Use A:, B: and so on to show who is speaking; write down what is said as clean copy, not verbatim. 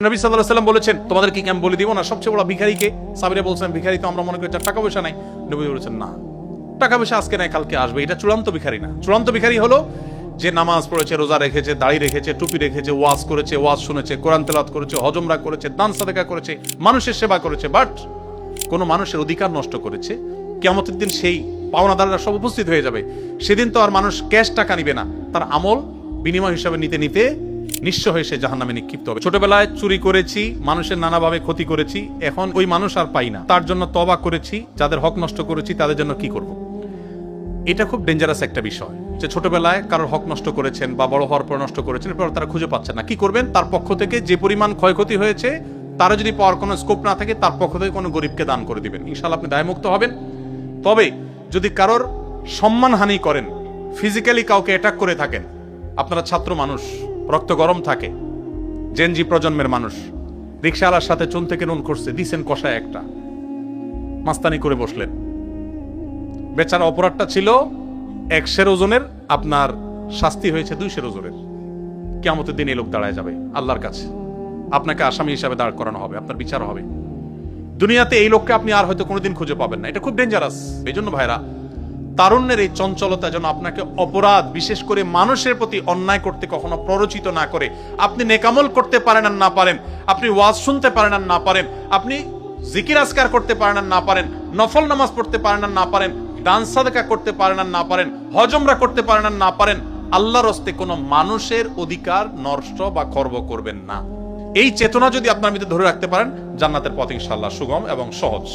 A: নবী সাল্লাল্লাহু আলাইহি ওয়াসাল্লাম বলেছেন, তোমাদেরকে কি আমি বলে দিব না সবচেয়ে বড় ভিখারি কে? সাহাবীরা বলছেন, ভিখারি তো আমরা মনে করি যার টাকা পয়সা নাই। নবী বলেছেন, না, টাকা পয়সা আজকে নাই কালকে আসবে, এটা চূড়ান্ত ভিখারি না। চূড়ান্ত ভিখারি হলো যে নামাজ পড়েছে, রোজা রেখেছে, দাড়ি রেখেছে, টুপি রেখেছে, ওয়াজ করেছে, ওয়াজ শুনেছে, কোরআন তেলাওয়াত করেছে, হজ উমরা করেছে, দান সাদাকা করেছে, মানুষের সেবা করেছে, বাট কোন মানুষের অধিকার নষ্ট করেছে। কিয়ামতের দিন সেই পাওনাদাররা সব উপস্থিত হয়ে যাবে। সেদিন তো আর মানুষ ক্যাশ টাকা নিবে না, তার আমল বিনিময় হিসাবে নিতে নিতে নিঃস্ব হয়ে সে জাহান্নামে নিক্ষিপ্ত হবে। ছোটবেলায় চুরি করেছি, মানুষের নানাভাবে ক্ষতি করেছি, এখন ওই মানুষ আর পাই না, তার জন্য তওবা করেছি, যাদের হক নষ্ট করেছি তাদের জন্য কি করব? এটা খুব ডেঞ্জারাস একটা বিষয়, যে ছোটবেলায় কারোর হক নষ্ট করেছেন বা বড় হওয়ার পর নষ্ট করেছেন, এরপর তারা খুঁজে পাচ্ছেন না, কি করবেন? তার পক্ষ থেকে যে পরিমাণ ক্ষয়ক্ষতি হয়েছে তারা যদি পাওয়ার কোনো স্কোপ না থাকে, তার পক্ষ থেকে কোনো গরিবকে দান করে দিবেন, ইনশাআল্লাহ আপনি দায়মুক্ত হবেন। তবে যদি কারোর সম্মানহানি করেন, ফিজিক্যালি কাউকে অ্যাটাক করে থাকেন, আপনারা ছাত্র মানুষ, রক্ত গরম থাকে, জেনজি প্রজন্মের মানুষ, রিকশাওয়ালার সাথে চুন থেকে নুন করছে, দিছেন কষায় একটা, মাস্তানি করে বসলেন, বেচারা অপরাধটা ছিল 100 ওজনের, আপনার শাস্তি হয়েছে 200 ওজনের। কিয়ামতের দিন এই লোক দাঁড়ায় যাবে আল্লাহর কাছে, আপনাকে আসামি হিসাবে দাঁড় করানো হবে, আপনার বিচার হবে। দুনিয়াতে এই লোককে আপনি আর হয়তো কোনোদিন খুঁজে পাবেন না। এটা খুব ডেঞ্জারাস। এই জন্য ভাইরা, তারুণ্যের এই চঞ্চলতা যেন আপনাকে অপরাধ, বিশেষ করে মানুষের প্রতি অন্যায় করতে কখনো প্ররোচিত না করে। আপনি নেকামল করতে পারেন আর না পারেন, আপনি ওয়াজ শুনতে পারেন আর না পারেন, আপনি জিকির আজকার করতে পারেন আর না পারেন, নফল নামাজ পড়তে পারেন আর না পারেন, দান সাদাকা করতে পারেন আর না পারেন, হজ উমরা করতে পারেন আর না পারেন, আল্লাহর হস্তে কোনো মানুষের অধিকার নষ্ট বা খর্ব করবেন না। এই চেতনা যদি আপনার ভিতরে ধরে রাখতে পারেন, জান্নাতের পথ ইনশাআল্লাহ সুগম এবং সহজ।